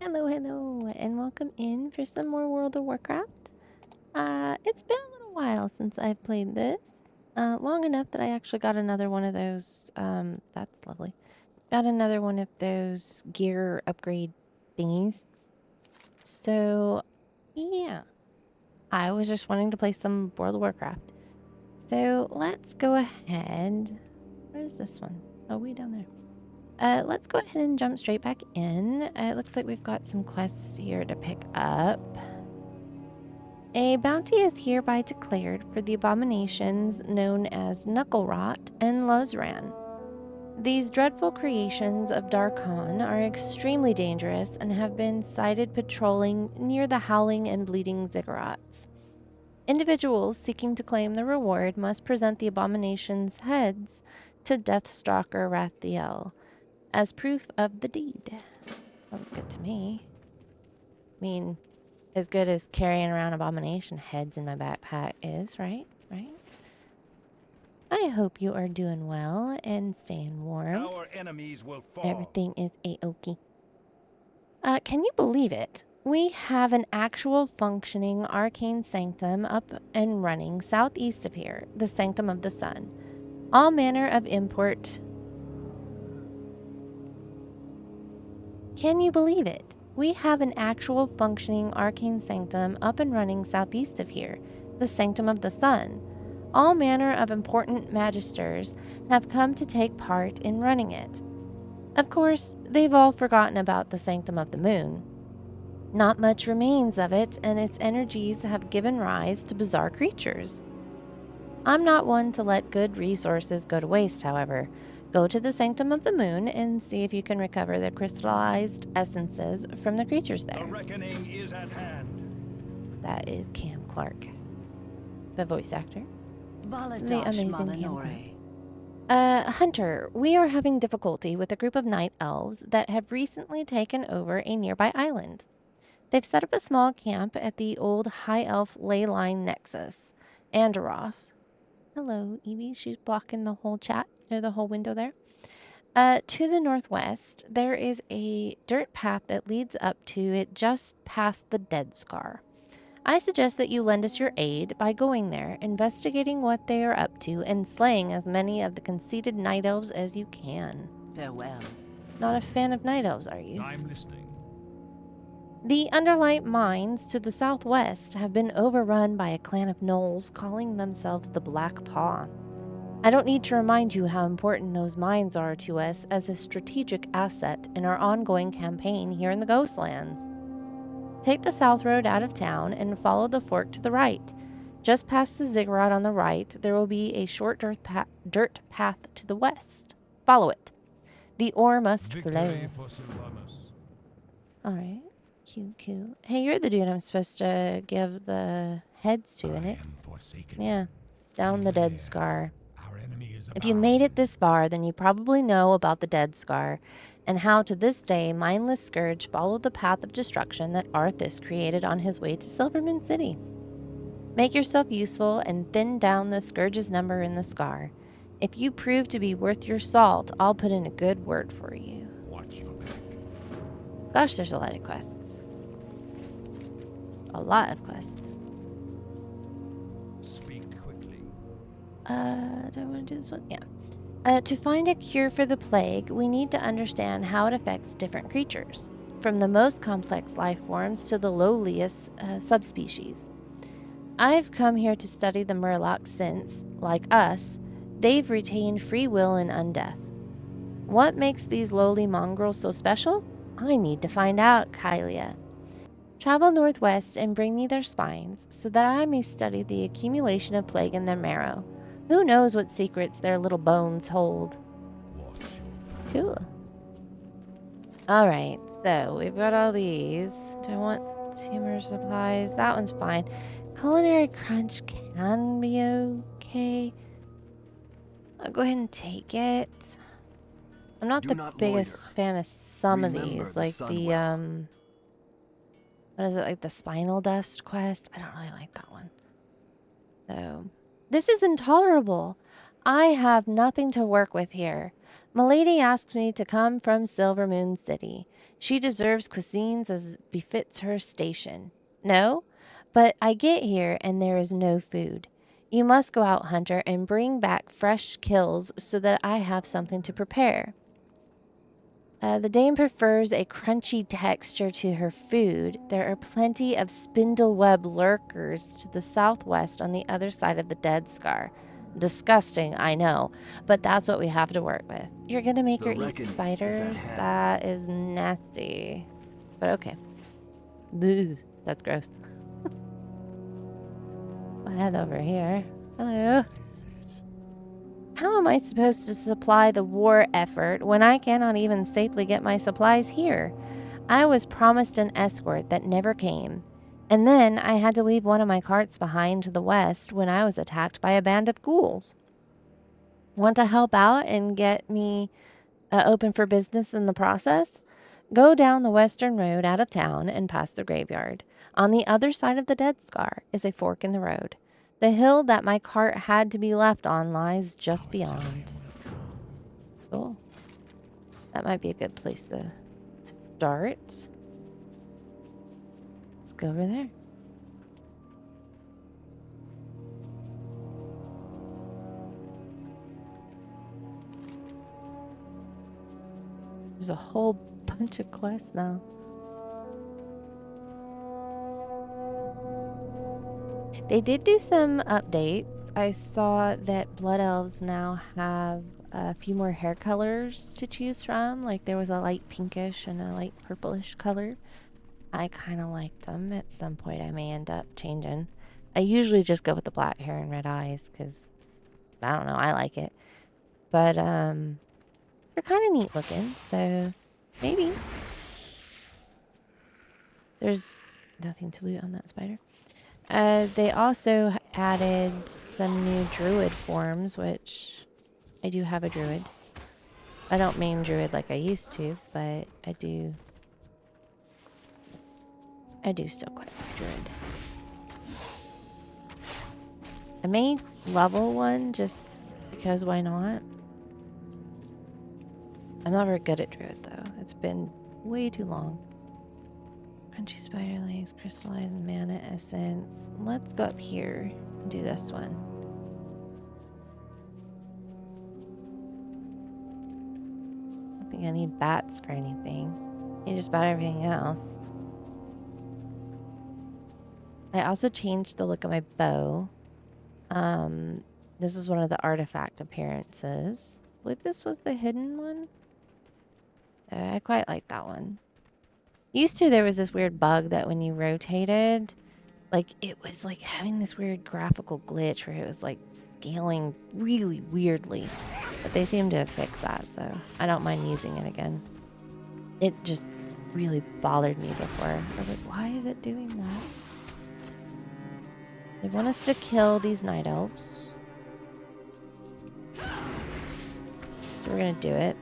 Hello, and welcome in for some more World of Warcraft. It's been a little while since I've played this. Long enough that I actually got another one of those, that's lovely. Got another one of those gear upgrade thingies. So, yeah. I was just wanting to play some World of Warcraft. So, let's go ahead. Where's this one? Oh, way down there. Let's go ahead and jump straight back in. It looks like we've got some quests here to pick up. A bounty is hereby declared for the abominations known as Knuckle Rot and Luzran. These dreadful creations of Darkhan are extremely dangerous and have been sighted patrolling near the Howling and Bleeding Ziggurats. Individuals seeking to claim the reward must present the abomination's heads to Deathstalker Rathiel as proof of the deed. Sounds good to me. I mean, as good as carrying around abomination heads in my backpack is, right? Right? I hope you are doing well and staying warm. Our enemies will fall. Everything is a-okay. Can you believe it? We have an actual functioning arcane sanctum up and running southeast of here, the Sanctum of the Sun. All manner of import. Can you believe it? We have an actual functioning arcane sanctum up and running southeast of here, the Sanctum of the Sun. All manner of important magisters have come to take part in running it. Of course, they've all forgotten about the Sanctum of the Moon. Not much remains of it, and its energies have given rise to bizarre creatures. I'm not one to let good resources go to waste, however. Go to the Sanctum of the Moon and see if you can recover the crystallized essences from the creatures there. The reckoning is at hand. That is Cam Clark, the voice actor. The amazing Cam Clark. Hunter, we are having difficulty with a group of night elves that have recently taken over a nearby island. They've set up a small camp at the old High Elf ley line nexus, Andaroth. Hello, Evie. She's blocking the whole chat, or the whole window there. To the northwest, there is a dirt path that leads up to it just past the Dead Scar. I suggest that you lend us your aid by going there, investigating what they are up to, and slaying as many of the conceited night elves as you can. Farewell. Not a fan of night elves, are you? I'm listening. The Underlight mines to the southwest have been overrun by a clan of gnolls calling themselves the Black Paw. I don't need to remind you how important those mines are to us as a strategic asset in our ongoing campaign here in the Ghostlands. Take the south road out of town and follow the fork to the right. Just past the ziggurat on the right, there will be a short dirt path to the west. Follow it. The ore must flow. All right. Cute. Hey, you're the dude I'm supposed to give the heads to, isn't it? Yeah. Down the Dead Scar. If you made it this far, then you probably know about the Dead Scar and how to this day mindless Scourge followed the path of destruction that Arthas created on his way to Silverman City. Make yourself useful and thin down the Scourge's number in the Scar. If you prove to be worth your salt, I'll put in a good word for you. Watch your back. Gosh, there's a lot of quests. A lot of quests. Speak quickly. Do I want to do this one? Yeah. To find a cure for the plague, we need to understand how it affects different creatures, from the most complex life forms to the lowliest subspecies. I've come here to study the Murlocs since, like us, they've retained free will and undeath. What makes these lowly mongrels so special? I need to find out, Kylia. Travel northwest and bring me their spines so that I may study the accumulation of plague in their marrow. Who knows what secrets their little bones hold? Cool. Alright, so we've got all these. Do I want tumor supplies? That one's fine. Culinary Crunch can be okay. I'll go ahead and take it. I'm not the biggest fan of some of these, like the, what is it, like the Spinal Dust quest? I don't really like that one. So, this is intolerable. I have nothing to work with here. Milady asks me to come from Silver Moon City. She deserves cuisines as befits her station. No, but I get here and there is no food. You must go out, Hunter, and bring back fresh kills so that I have something to prepare. The dame prefers a crunchy texture to her food. There are plenty of spindleweb lurkers to the southwest on the other side of the dead scar. Disgusting, I know, but that's what we have to work with. You're gonna make her eat spiders? That is nasty. But okay. Ugh, that's gross. I'll head over here. Hello. How am I supposed to supply the war effort when I cannot even safely get my supplies here? I was promised an escort that never came. And then I had to leave one of my carts behind to the west when I was attacked by a band of ghouls. Want to help out and get me open for business in the process? Go down the western road out of town and past the graveyard. On the other side of the dead scar is a fork in the road. The hill that my cart had to be left on lies just beyond. Cool. That might be a good place to start. Let's go over there. There's a whole bunch of quests now. They did do some updates. I saw that Blood Elves now have a few more hair colors to choose from. Like there was a light pinkish and a light purplish color. I kind of like them. At some point I may end up changing. I usually just go with the black hair and red eyes because, I don't know, I like it. But they're kind of neat looking, so maybe. There's nothing to loot on that spider. They also added some new druid forms, which I do have a druid. I don't main druid like I used to, but I do still quite like druid. I may level one just because why not? I'm not very good at druid though. It's been way too long. Crunchy spider legs, crystallized mana essence. Let's go up here and do this one. I don't think I need bats for anything. I need just about everything else. I also changed the look of my bow. This is one of the artifact appearances. I believe this was the hidden one. I quite like that one. Used to, there was this weird bug that when you rotated, like it was like having this weird graphical glitch where it was like scaling really weirdly. But they seem to have fixed that, so I don't mind using it again. It just really bothered me before. I was like, why is it doing that? They want us to kill these night elves. So we're gonna do it.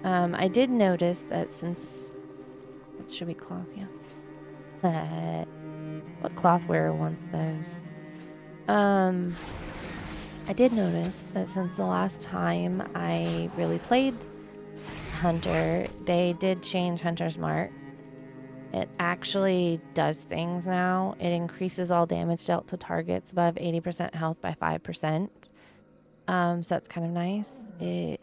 I did notice that since... That should be cloth, yeah. What cloth wearer wants those? I did notice that since the last time I really played Hunter, they did change Hunter's Mark. It actually does things now. It increases all damage dealt to targets above 80% health by 5%. So that's kind of nice. They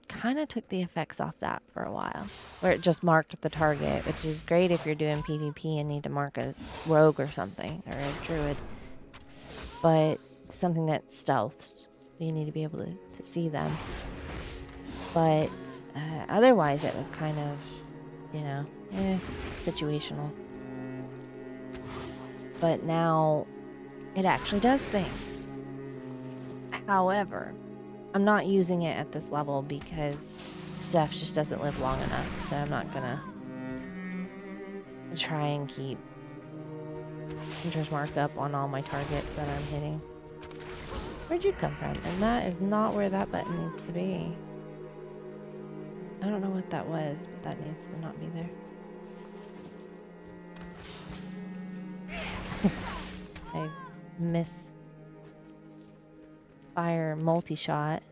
kind of took the effects off that for a while, where it just marked the target, which is great if you're doing PvP and need to mark a rogue or something, or a druid. But something that stealths, you need to be able to see them. But otherwise, it was kind of, you know, situational. But now, it actually does things. However, I'm not using it at this level because stuff just doesn't live long enough. So I'm not gonna try and keep Hunter's Mark up on all my targets that I'm hitting. Where'd you come from? And that is not where that button needs to be. I don't know what that was, but that needs to not be there. I miss fire multi-shot.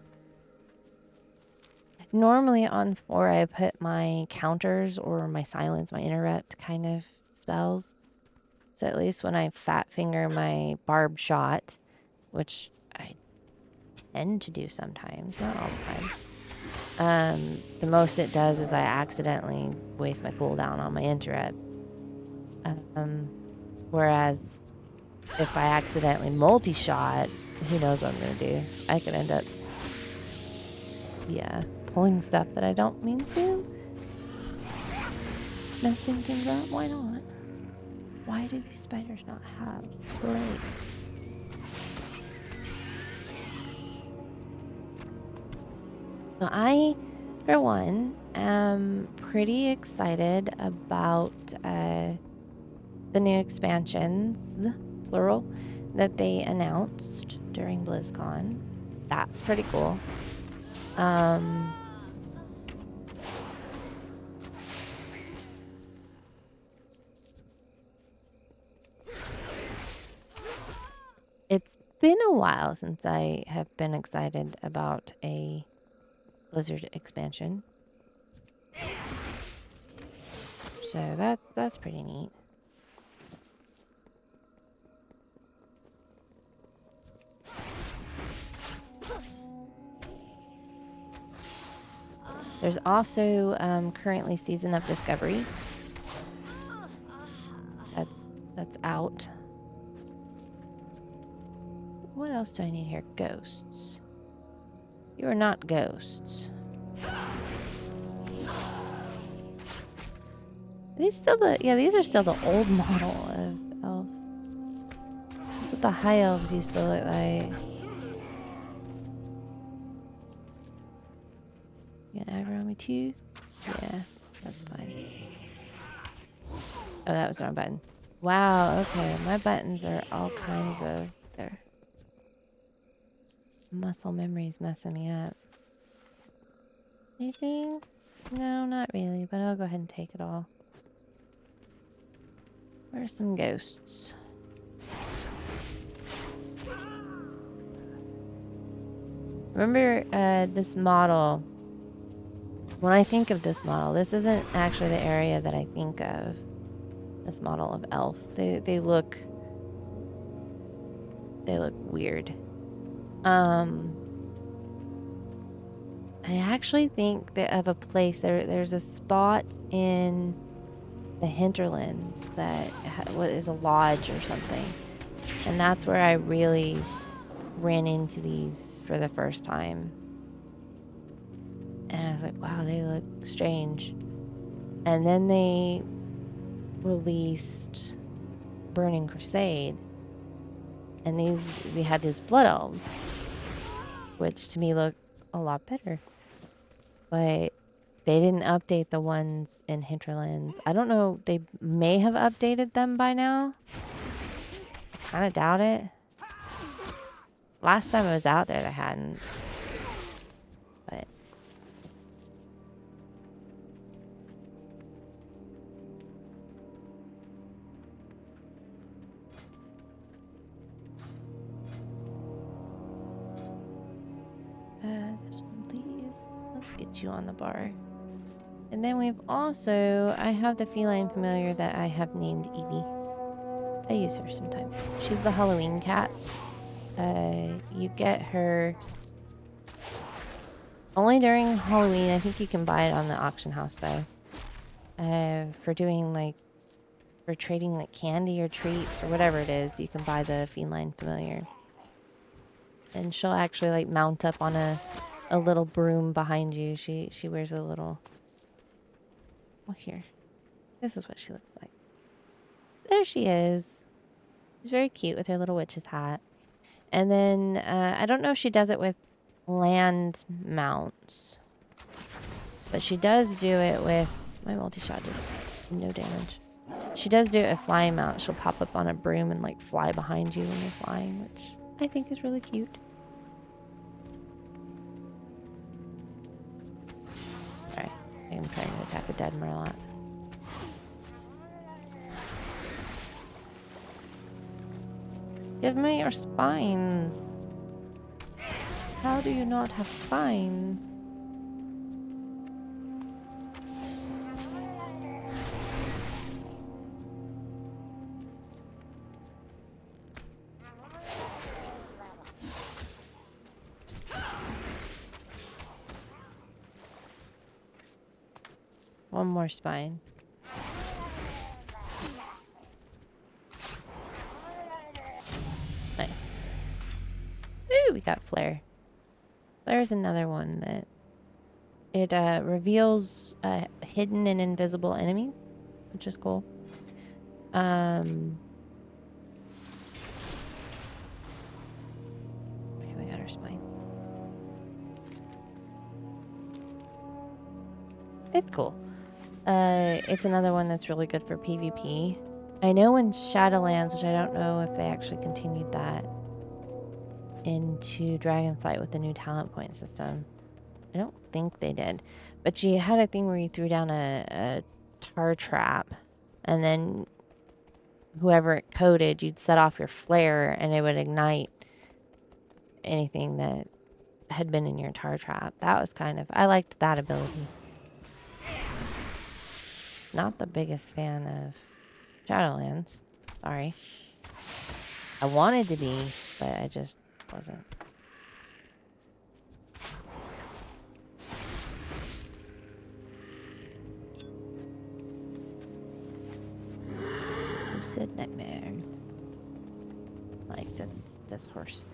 Normally on 4, I put my counters or my silence, my interrupt kind of spells. So at least when I fat finger my barbed shot, which I tend to do sometimes, not all the time, the most it does is I accidentally waste my cooldown on my interrupt. Whereas if I accidentally multi-shot, who knows what I'm going to do. I could end up, pulling stuff that I don't mean to. Messing things up, why not? Why do these spiders not have blades? So I, for one, am pretty excited about the new expansions, plural, that they announced during BlizzCon. That's pretty cool. It's been a while since I have been excited about a Blizzard expansion. So that's pretty neat. There's also currently Season of Discovery. That's out. What else do I need here? Ghosts. You are not ghosts. Are these still the... Yeah, these are still the old model of elf. That's what the high elves used to look like. You gonna aggro on me too? Yeah, that's fine. Oh, that was the wrong button. Wow, okay. My buttons are all kinds of... Their muscle memory's messing me up. Anything? No, not really, but I'll go ahead and take it all. Where's some ghosts? Remember this model. When I think of this model, this isn't actually the area that I think of. This model of elf. They look weird. I actually think that of a place there's a spot in the hinterlands that what is a lodge or something, and that's where I really ran into these for the first time, and I was like, wow, they look strange. And then they released Burning Crusade, and we had these blood elves, which to me look a lot better, but they didn't update the ones in Hinterlands. I don't know. They may have updated them by now. I kind of doubt it. Last time I was out there, they hadn't. But this one, please. Let's get you on the bar. And then we've also, I have the feline familiar that I have named Evie. I use her sometimes. She's the Halloween cat. You get her only during Halloween. I think you can buy it on the auction house though. For doing like, for trading like candy or treats or whatever it is, you can buy the feline familiar. And she'll actually like mount up on a little broom behind you. She wears a little... Well, here. This is what she looks like. There she is. She's very cute with her little witch's hat. And then, I don't know if she does it with land mounts. But she does do it with... My multi-shot just... No damage. She does do it with flying mount. She'll pop up on a broom and like fly behind you when you're flying, which I think is really cute. Sorry. I'm trying to attack a dead Murloc. Give me your spines. How do you not have spines? One more spine. Nice. Ooh, we got flare. Flare's another one that it reveals hidden and invisible enemies, which is cool. Okay, we got our spine. It's cool. It's another one that's really good for PvP. I know in Shadowlands, which I don't know if they actually continued that into Dragonflight with the new talent point system. I don't think they did. But you had a thing where you threw down a tar trap, and then whoever it coded, you'd set off your flare, and it would ignite anything that had been in your tar trap. That was kind of... I liked that ability. Not the biggest fan of Shadowlands. Sorry. I wanted to be, but I just wasn't. Lucid nightmare. Like this horse.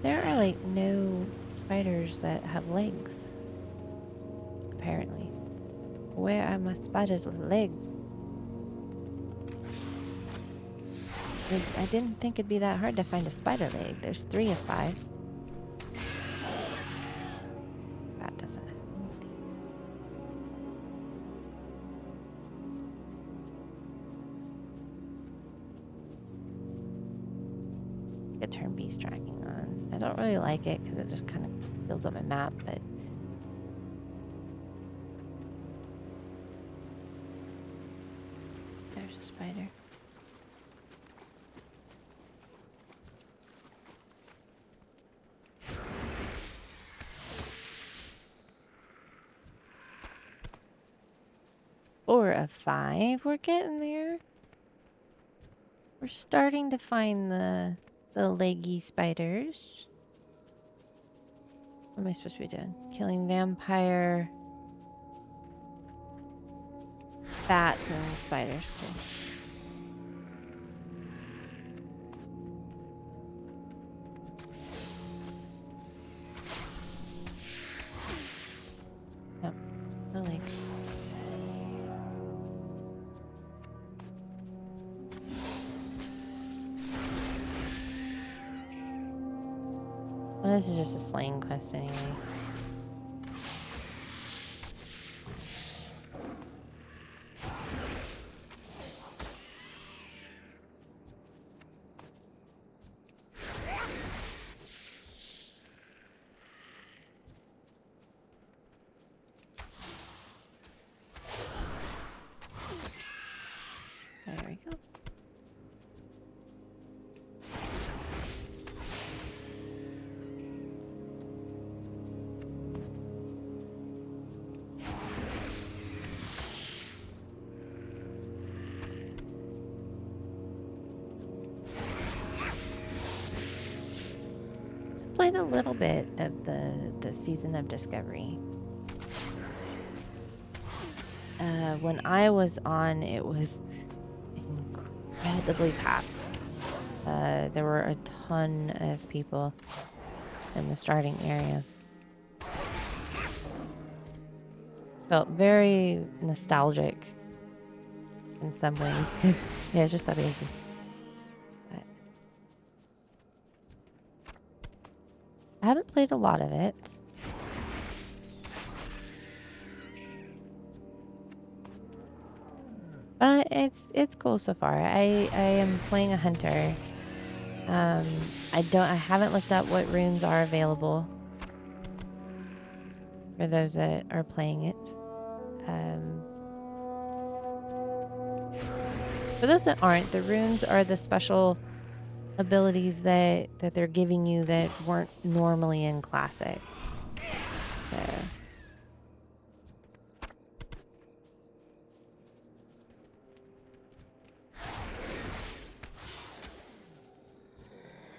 There are like no spiders that have legs. Apparently. Where are my spiders with legs? I didn't think it'd be that hard to find a spider leg. There's 3 of 5. That doesn't have anything. I could turn beast tracking on. I don't really like it because it just kind of fills up my map, but... There's a spider. Four of 5. We're getting there. We're starting to find the leggy spiders. What am I supposed to be doing? Killing vampire, bats, and spiders. Cool. No, no leg. Well, this is just a slaying quest anyway. There we go. Played a little bit of the Season of Discovery. When I was on, it was incredibly packed. There were a ton of people in the starting area. Felt very nostalgic in some ways. Yeah, it's just that easy. I haven't played a lot of it. But it's cool so far. I am playing a hunter. I haven't looked up what runes are available for those that are playing it. For those that aren't, the runes are the special abilities that they're giving you that weren't normally in Classic. So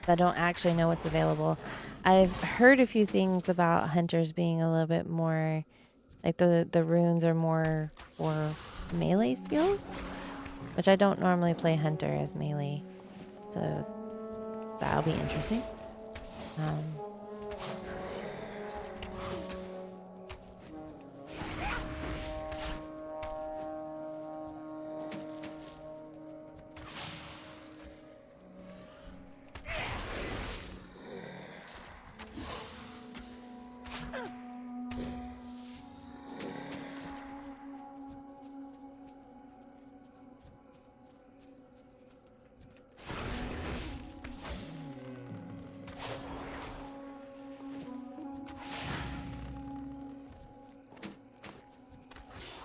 I don't actually know what's available. I've heard a few things about hunters being a little bit more Like the runes are more for melee skills, which I don't normally play hunter as melee, so that'll be interesting.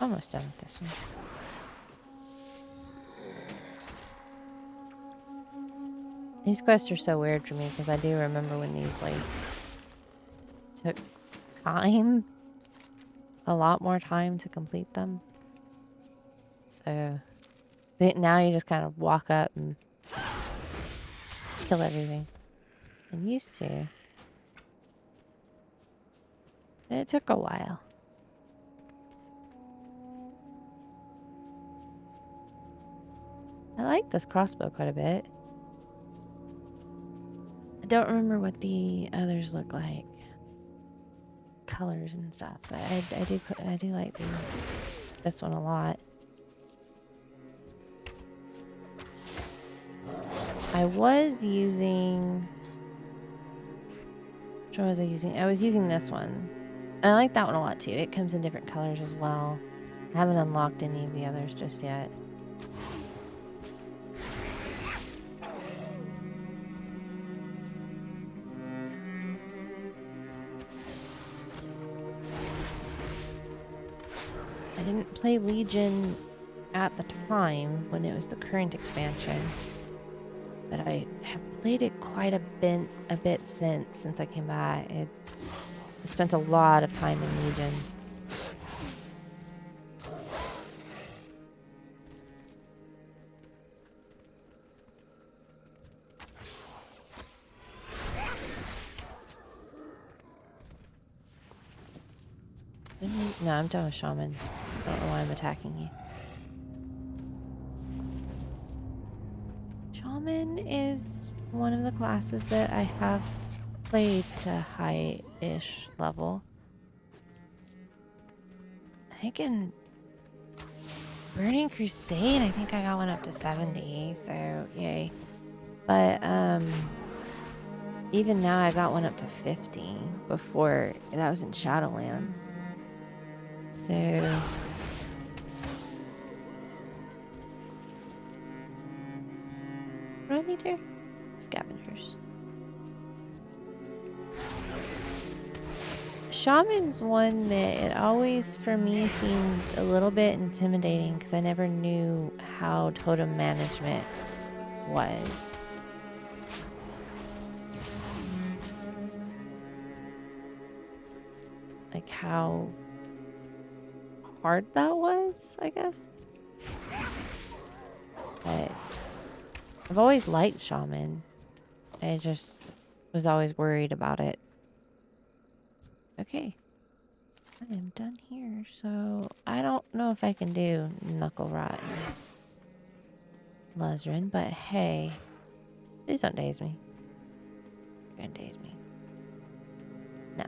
Almost done with this one. These quests are so weird for me because I do remember when these like took time, a lot more time to complete them. So now you just kind of walk up and kill everything. And used to. It took a while. I like this crossbow quite a bit. I don't remember what the others look like. Colors and stuff. But I do like this one a lot. I was using... Which one was I using? I was using this one. And I like that one a lot too. It comes in different colors as well. I haven't unlocked any of the others just yet. I didn't play Legion at the time when it was the current expansion, but I have played it quite a bit since I came back. I spent a lot of time in Legion. No, I'm done with Shaman. I don't know why I'm attacking you. Shaman is one of the classes that I have played to high-ish level. I think in Burning Crusade, I think I got one up to 70, so yay. But even now I got one up to 50 before. That was in Shadowlands. So what do I need here? Scavengers. Shaman's one that it always for me seemed a little bit intimidating because I never knew how totem management was. Like how hard that was, I guess. But I've always liked Shaman. I just was always worried about it. Okay. I am done here, so I don't know if I can do Knuckle Rot and Luzrin, but hey, please don't daze me. You're gonna daze me. No.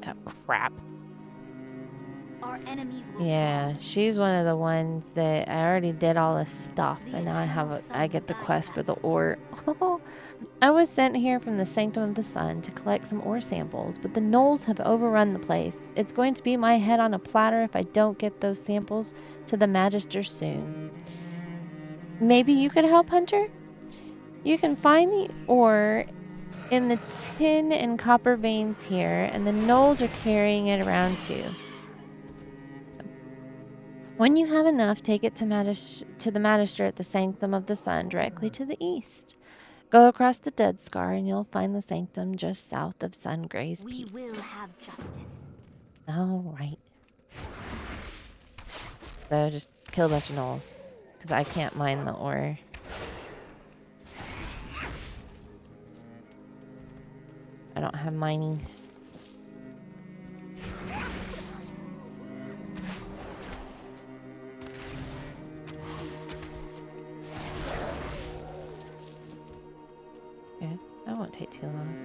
Oh, crap. Our enemies will Yeah, she's one of the ones that I already did all this stuff, and now I get the quest for the ore. I was sent here from the Sanctum of the Sun to collect some ore samples, but the gnolls have overrun the place. It's going to be my head on a platter if I don't get those samples to the Magister soon. Maybe you could help, Hunter? You can find the ore in the tin and copper veins here, and the gnolls are carrying it around too. When you have enough, take it to the Magister at the Sanctum of the Sun, directly to the east. Go across the Dead Scar, and you'll find the Sanctum just south of Sungray's We Peak. will have justice. All right. So just kill a bunch of gnolls, because I can't mine the ore. I don't have mining. take too long.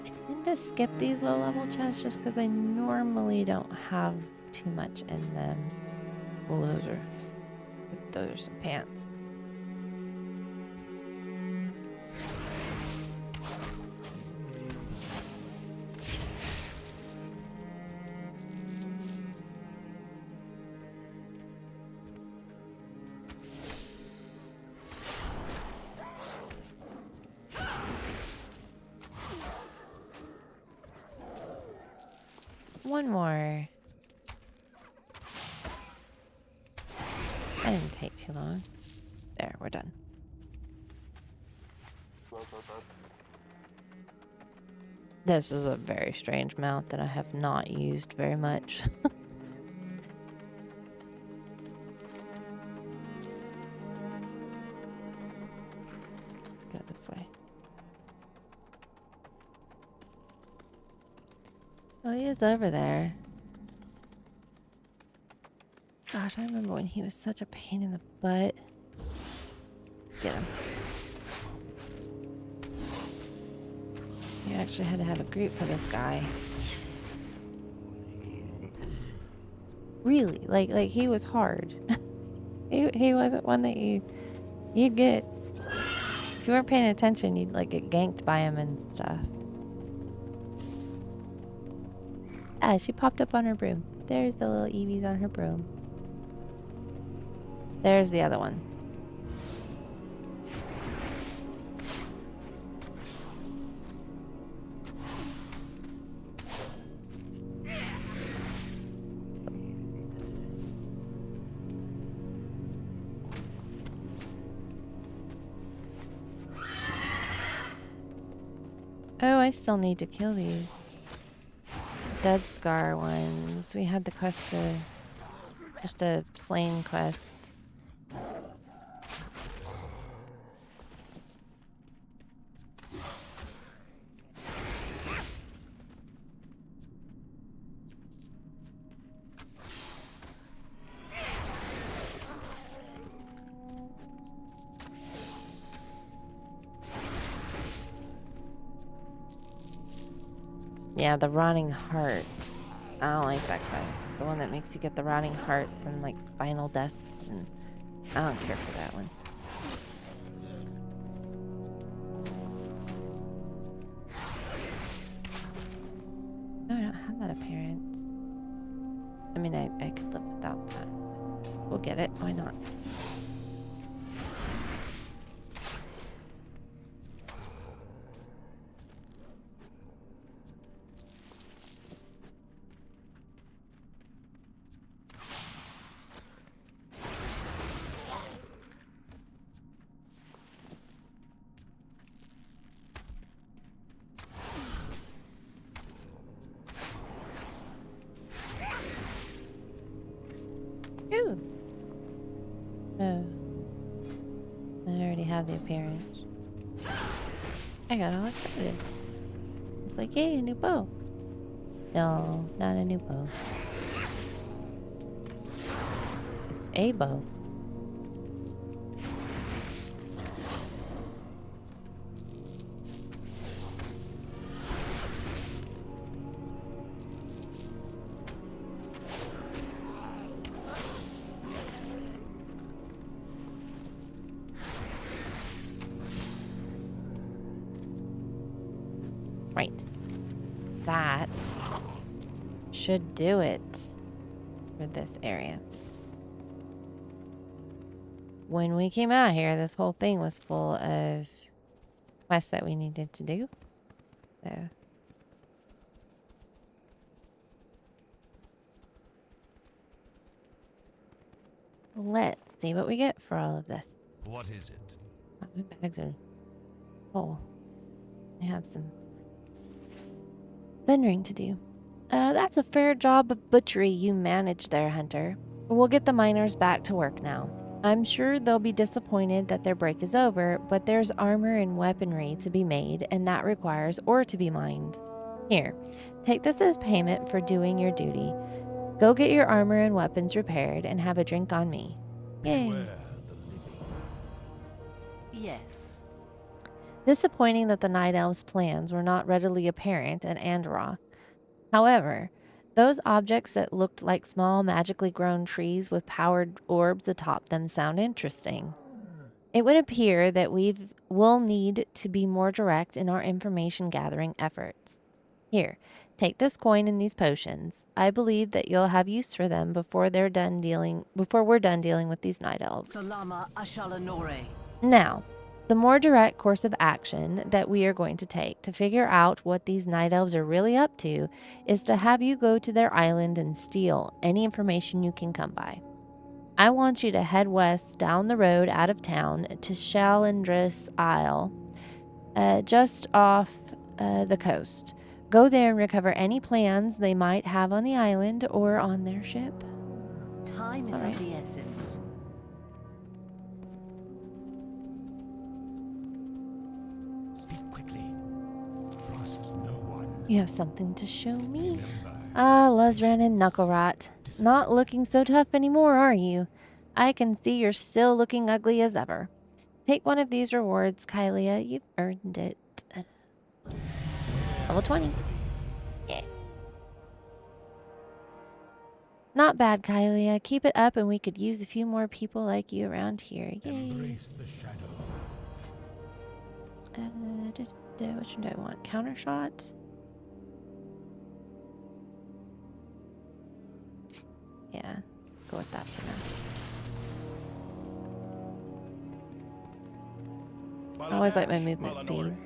I tend to skip these low-level chests just because I normally don't have too much in them. Oh, those are some pants. One more. That didn't take too long. There, we're done. This is a very strange mount that I have not used very much. Let's go this way. Oh, he is over there. Gosh, I remember when he was such a pain in the butt. Get him. You actually had to have a group for this guy. Really, like he was hard. he wasn't one that you'd get. If you weren't paying attention, you'd like get ganked by him and stuff. Ah, she popped up on her broom. There's the little Eevees on her broom. There's the other one. Oh, I still need to kill these Dead Scar ones. We had the quest to... just a slain quest. Yeah, the rotting hearts. I don't like that quest. The one that makes you get the rotting hearts and like final deaths, and I don't care for that one. No, I don't have that appearance. I mean, I could live without that. We'll get it. Why not? Ooh. Oh. I already have the appearance. I got all excited. It's like, yay, a new bow. No, not a new bow. It's a bow. Right. That should do it for this area. When we came out here, this whole thing was full of quests that we needed to do. So. Let's see what we get for all of this. What is it? My bags are full. I have some vendoring to do. That's a fair job of butchery you manage there, Hunter. We'll get the miners back to work now. I'm sure they'll be disappointed that their break is over, but there's armor and weaponry to be made, and that requires ore to be mined. Here, take this as payment for doing your duty. Go get your armor and weapons repaired and have a drink on me. Yay. Beware the living. Yes. Disappointing that the Night Elves' plans were not readily apparent at Androth. However, those objects that looked like small magically grown trees with powered orbs atop them sound interesting. It would appear that will need to be more direct in our information gathering efforts. Here, take this coin and these potions. I believe that you'll have use for them before we're done dealing with these night elves. Salama Ashalanore. Now, the more direct course of action that we are going to take to figure out what these night elves are really up to is to have you go to their island and steal any information you can come by. I want you to head west down the road out of town to Shalandris Isle, just off the coast. Go there and recover any plans they might have on the island or on their ship. Time is of the essence. Speak quickly. Trust no one. You have something to show me? Remember, Luzran and Knucklerot. Not looking so tough anymore, are you? I can see you're still looking ugly as ever. Take one of these rewards, Kylia. You've earned it. Level 20. Yeah. Not bad, Kylia. Keep it up and we could use a few more people like you around here. Yay. embrace the shadow. Which one do I want? Counter shot? Yeah, go with that for now. I always like my movement speed.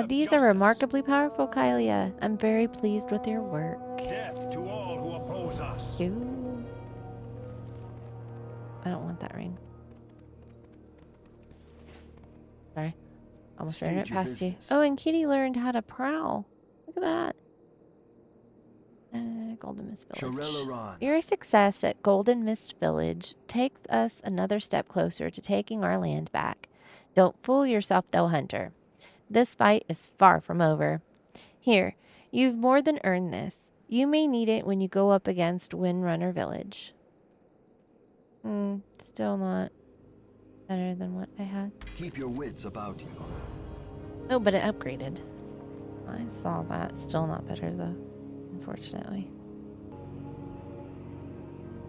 These are remarkably powerful, Kylia. I'm very pleased with your work. Death to all who oppose us. Ooh. I don't want that ring. Sorry. Almost ran right past you. Oh, and Kitty learned how to prowl. Look at that. Golden Mist Village. Your success at Golden Mist Village takes us another step closer to taking our land back. Don't fool yourself, though, Hunter. This fight is far from over. Here, you've more than earned this. You may need it when you go up against Windrunner Village. Still not better than what I had. Keep your wits about you. Oh, but it upgraded. I saw that. Still not better, though, unfortunately.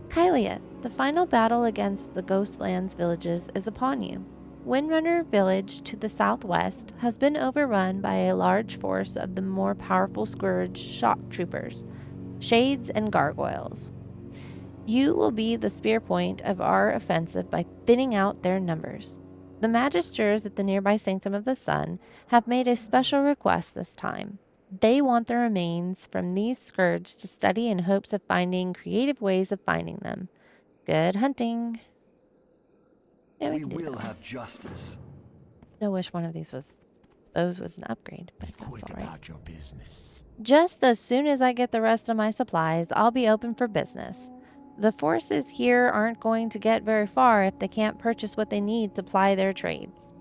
Kylia, the final battle against the Ghostlands villages is upon you. Windrunner Village to the southwest has been overrun by a large force of the more powerful Scourge shock troopers, Shades and Gargoyles. You will be the spear point of our offensive by thinning out their numbers. The Magisters at the nearby Sanctum of the Sun have made a special request this time. They want the remains from these Scourge to study in hopes of finding creative ways of finding them. Good hunting. Yeah, We will have justice. I wish one of these bows was an upgrade, but that's Quick all right. about your business. Just as soon as I get the rest of my supplies, I'll be open for business. The forces here aren't going to get very far if they can't purchase what they need to ply their trades.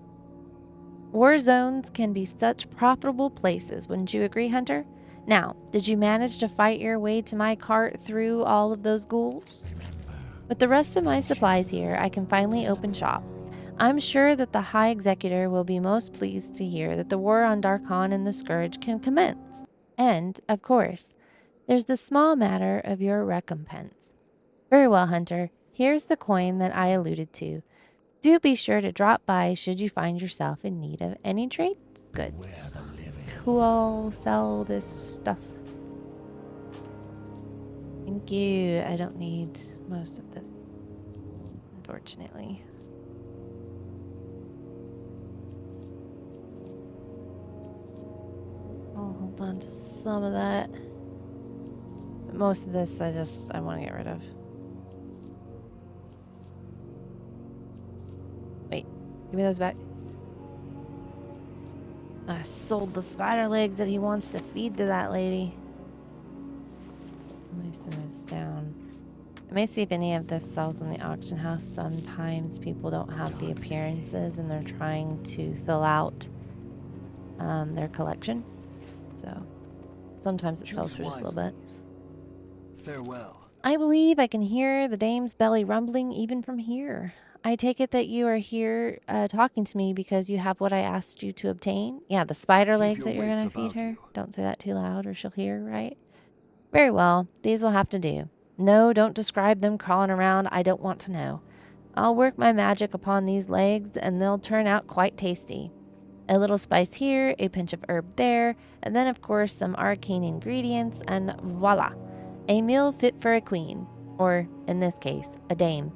War zones can be such profitable places, wouldn't you agree, Hunter? Now, did you manage to fight your way to my cart through all of those ghouls? With the rest of my supplies here, I can finally open shop. I'm sure that the High Executor will be most pleased to hear that the war on Darkon and the Scourge can commence. And, of course, there's the small matter of your recompense. Very well, Hunter. Here's the coin that I alluded to. Do be sure to drop by should you find yourself in need of any trade goods. Cool. Sell this stuff. Thank you. I don't need most of this, unfortunately. I'll hold on to some of that. But most of this I want to get rid of. Wait, give me those back. I sold the spider legs that he wants to feed to that lady. Move some of this down. I may see if any of this sells in the auction house. Sometimes people don't have the appearances and they're trying to fill out their collection. So sometimes it sells for just a little bit. Farewell. I believe I can hear the dame's belly rumbling even from here. I take it that you are here talking to me because you have what I asked you to obtain? Yeah, the spider Keep legs your that you're wits going to feed about her. you. Don't say that too loud or she'll hear, right? Very well. These will have to do. No, don't describe them crawling around. I don't want to know. I'll work my magic upon these legs and they'll turn out quite tasty. A little spice here, a pinch of herb there, and then, of course, some arcane ingredients, and voila, a meal fit for a queen, or, in this case, a dame.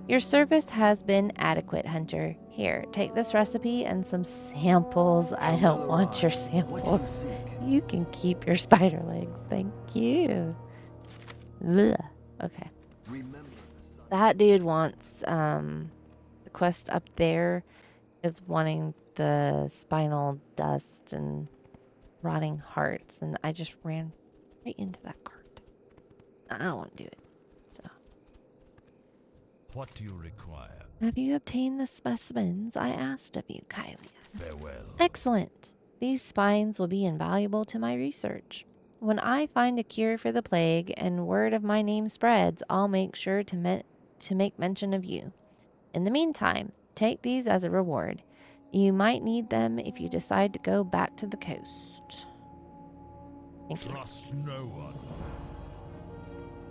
Your service has been adequate, Hunter. Here, take this recipe and some samples. I don't want your What do you samples. seek? You can keep your spider legs. Thank you. Ugh. Okay. Remember the sun. That dude wants, the quest up there is wanting the spinal dust and rotting hearts, and I just ran right into that cart. I don't want to do it. So, What do you require? have you obtained the specimens I asked of you, Kylie? Farewell. Excellent. These spines will be invaluable to my research. When I find a cure for the plague and word of my name spreads, I'll make sure to make mention of you. In the meantime, take these as a reward. You might need them if you decide to go back to the coast. Thank you. Trust no one.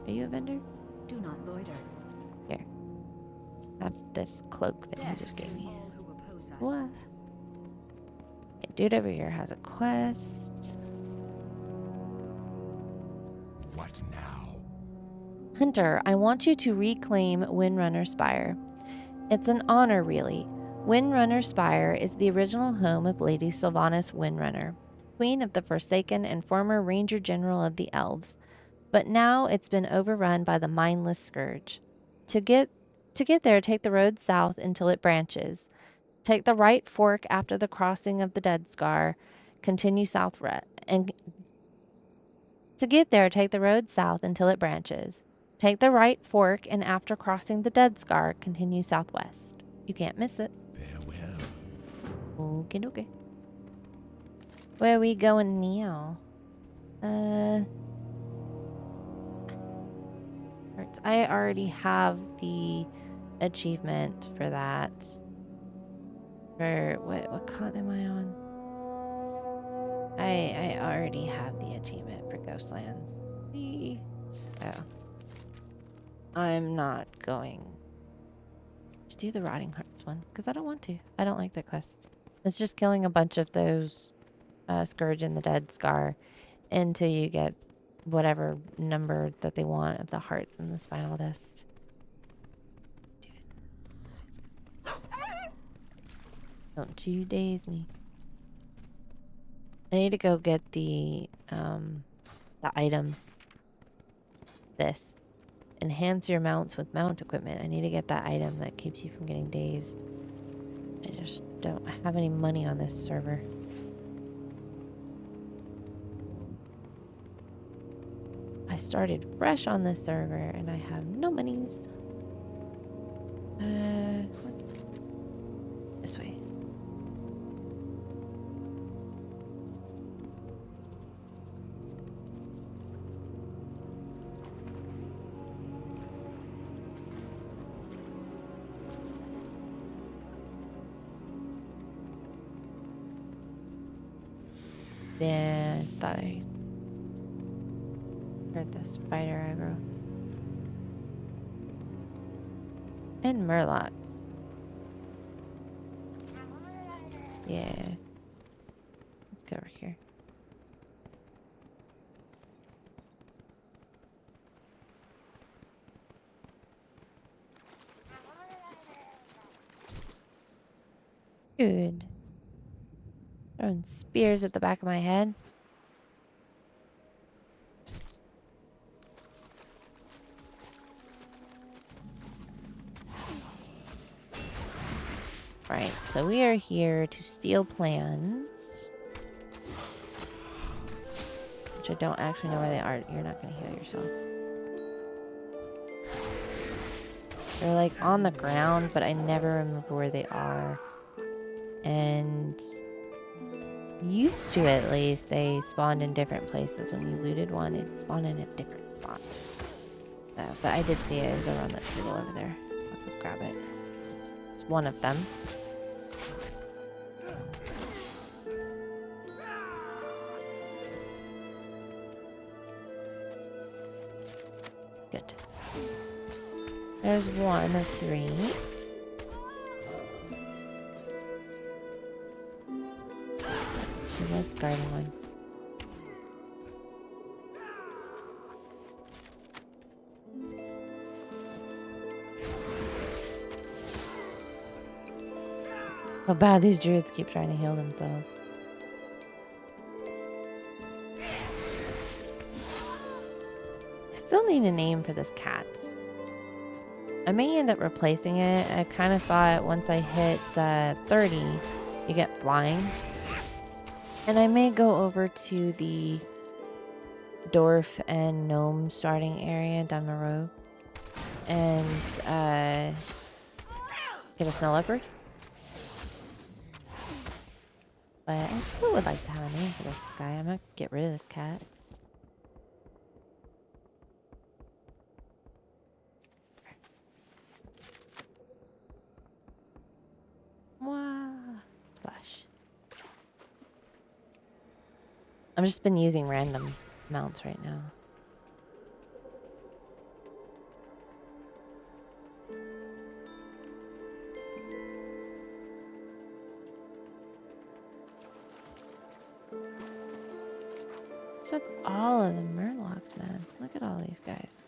Are you a vendor? Do not loiter. Here. Have this cloak that you Death just gave to me. all who oppose us. What? Okay, dude over here has a quest. What now? Hunter, I want you to reclaim Windrunner Spire. It's an honor, really. Windrunner Spire is the original home of Lady Sylvanas Windrunner, Queen of the Forsaken and former Ranger General of the Elves. But now it's been overrun by the mindless scourge. To get there, take the road south until it branches. Take the right fork after the crossing of the Dead Scar. Continue southwest. And to get there, take the road south until it branches. Take the right fork, and after crossing the Dead Scar, continue southwest. You can't miss it. Farewell. Okay, okay. Where are we going now? I already have the achievement for that. For what continent am I on? I already have the achievement for Ghostlands. See? Oh. I'm not going to do the Rotting Hearts one because I don't want to. I don't like the quest. It's just killing a bunch of those Scourge and the Dead Scar until you get whatever number that they want of the hearts and the spinal dust. Don't you daze me. I need to go get the item. This. Enhance your mounts with mount equipment. I need to get that item that keeps you from getting dazed. I just don't have any money on this server. I started fresh on this server and I have no monies. This way. Yeah, I thought I heard the spider aggro. And murlocs. Yeah. Let's go over here. Dude. Throwing spears at the back of my head. Right, so we are here to steal plans. Which I don't actually know where they are. You're not going to heal yourself. They're like on the ground, but I never remember where they are. And used to, at least, they spawned in different places. When you looted one, it spawned in a different spot. So, but I did see it. It was around that table over there. I'll go grab it. It's one of them. Good. There's one of 3. She was guarding one. How bad these druids keep trying to heal themselves. I still need a name for this cat. I may end up replacing it. I kind of thought once I hit 30, you get flying. And I may go over to the dwarf and gnome starting area down the road and get a snow leopard. But I still would like to have a name for this guy. I'm gonna get rid of this cat. Wow. Splash. I've just been using random mounts right now. What's with all of the murlocs, man? Look at all these guys.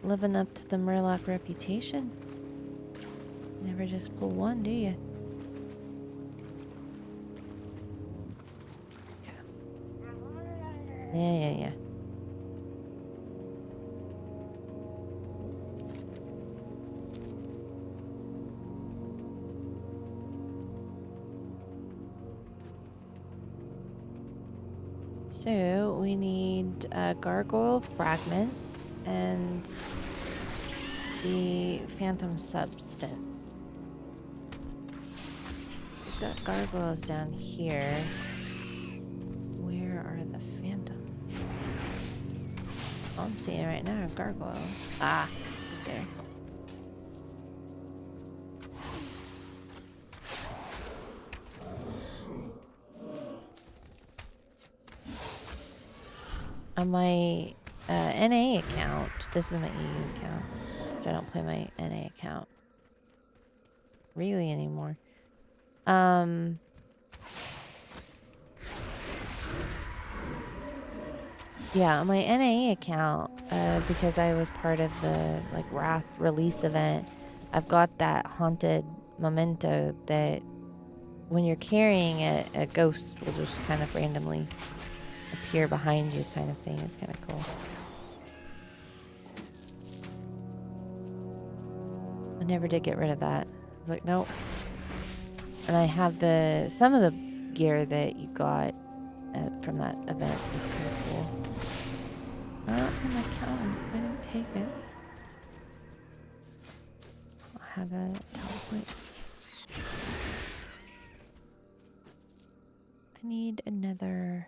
Living up to the murloc reputation. Never just pull one, do you? Yeah. So we need gargoyle fragments and the phantom substance. We've got gargoyles down here. Where are the phantom? Oh, I'm seeing it right now. Gargoyle. Ah, right there. On my NA account, this is my EU account, which I don't play my NA account really anymore. Yeah, on my NA account, because I was part of the like Wrath release event, I've got that haunted memento that when you're carrying it, a ghost will just kind of randomly appear behind you, kind of thing. It's kind of cool. I never did get rid of that. I was like, nope. And I have some of the gear that you got from that event was kind of cool. Not on my counter. I didn't take it. I'll have a teleport. I need another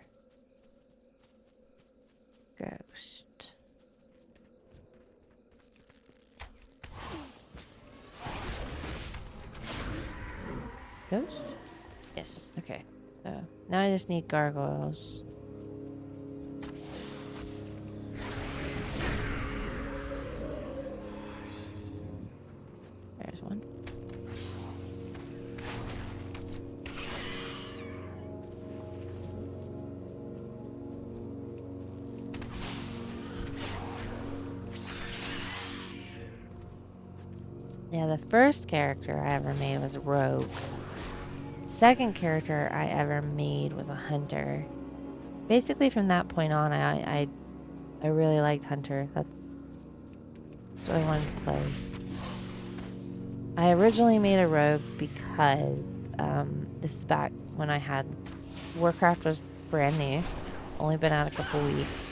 ghost. Ghost? Yes. Okay. So now I just need gargoyles. There's one. Yeah, the first character I ever made was a rogue. Second character I ever made was a hunter. Basically, from that point on, I really liked hunter. That's what I wanted to play. I originally made a rogue because this is back when I had Warcraft was brand new, only been out a couple weeks,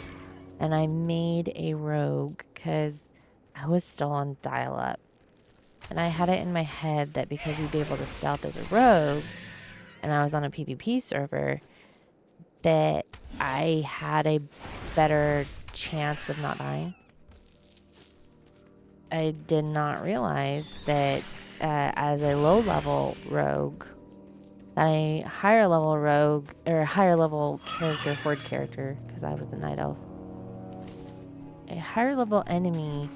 and I made a rogue because I was still on dial-up, and I had it in my head that because you'd be able to stealth as a rogue, and I was on a PvP server, that I had a better chance of not dying. I did not realize that as a low-level rogue, that a higher-level rogue, or a higher-level character, horde character, because I was a night elf, a higher-level enemy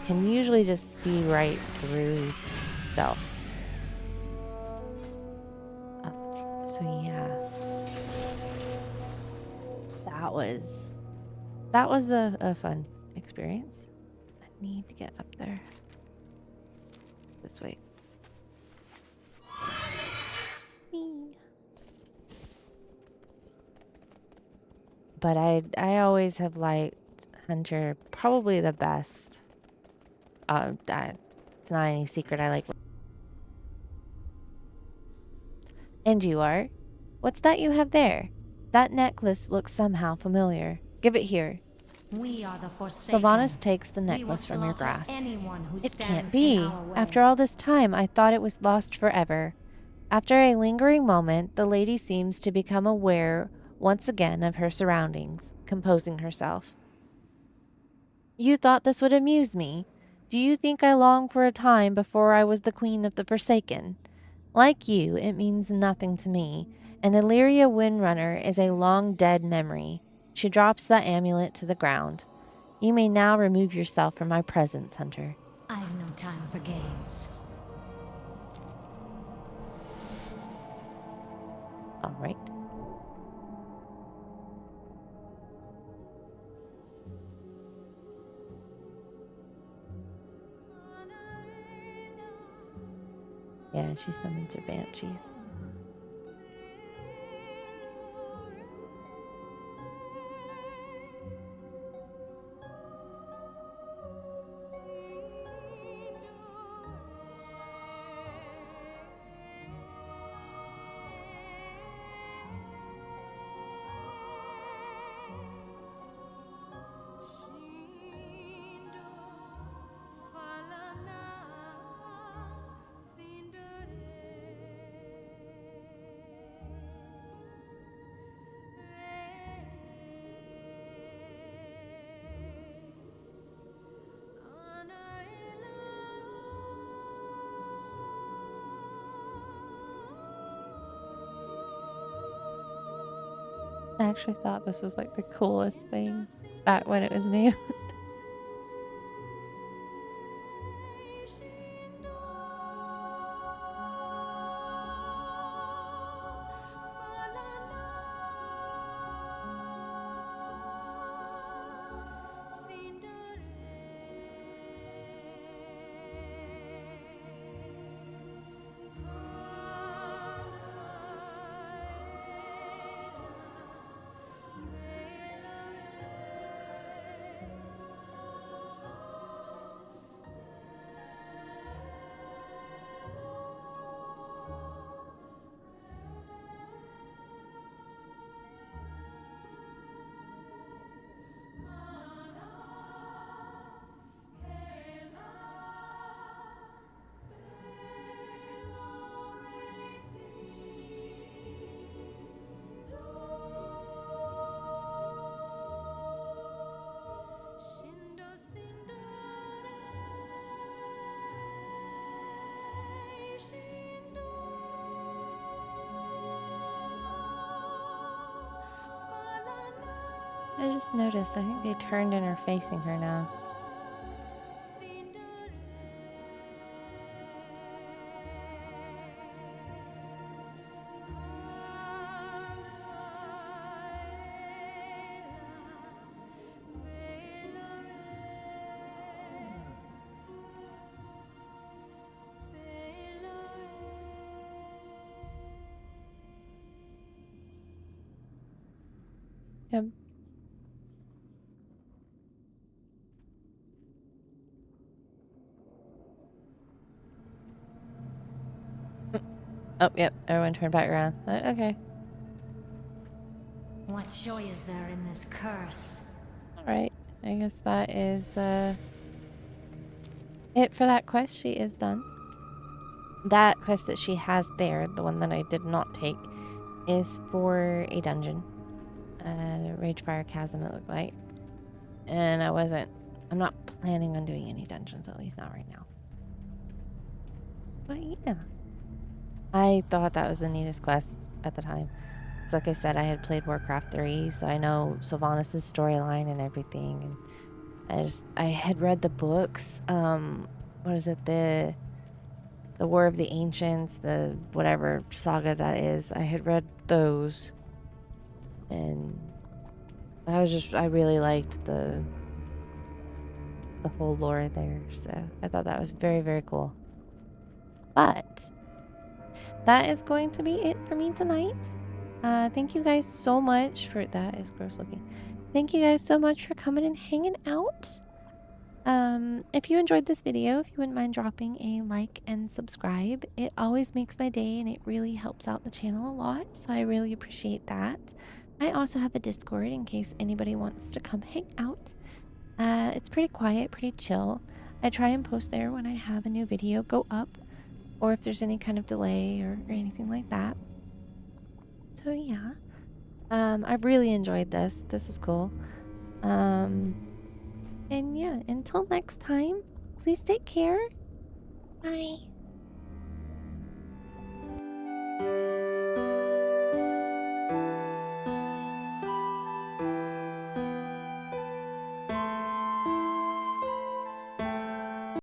can usually just see right through stealth. So yeah, that was a fun experience. I need to get up there. This way. Whee. But I always have liked Hunter probably the best. It's not any secret I like. And you are? What's that you have there? That necklace looks somehow familiar. Give it here. We are the Forsaken. Sylvanas takes the We will necklace from your slaughter grasp. anyone who It stands can't in be. our way. After all this time, I thought it was lost forever. After a lingering moment, the lady seems to become aware once again of her surroundings, composing herself. You thought this would amuse me. Do you think I longed for a time before I was the queen of the Forsaken? Like you, it means nothing to me, and Illyria Windrunner is a long dead memory. She drops the amulet to the ground. You may now remove yourself from my presence, Hunter. I've no time for games. All right. Yeah, she summons her banshees. I actually thought this was like the coolest thing back when it was new. I just noticed, I think they turned and are facing her now. Yep. Oh, yep. Everyone turned back around. Okay. What joy is there in this curse? All right. I guess that is it for that quest. She is done. That quest that she has there, the one that I did not take, is for a dungeon. Ragefire Chasm, it looked like. And I wasn't I'm not planning on doing any dungeons, at least not right now. But yeah. I thought that was the neatest quest at the time. Because like I said, I had played Warcraft 3, so I know Sylvanas' storyline and everything. And I had read the books. What is it? The War of the Ancients, the whatever saga that is. I had read those. And I really liked the whole lore there. So I thought that was very, very cool. But that is going to be it for me tonight. Thank you guys so much for that. Is gross looking. Thank you guys so much for coming and hanging out. If you enjoyed this video, if you wouldn't mind dropping a like and subscribe, it always makes my day and it really helps out the channel a lot. So I really appreciate that. I also have a Discord in case anybody wants to come hang out. It's pretty quiet, pretty chill. I try and post there when I have a new video go up, or if there's any kind of delay or anything like that. So yeah, I've really enjoyed this. This was cool. And yeah, until next time, please take care. Bye.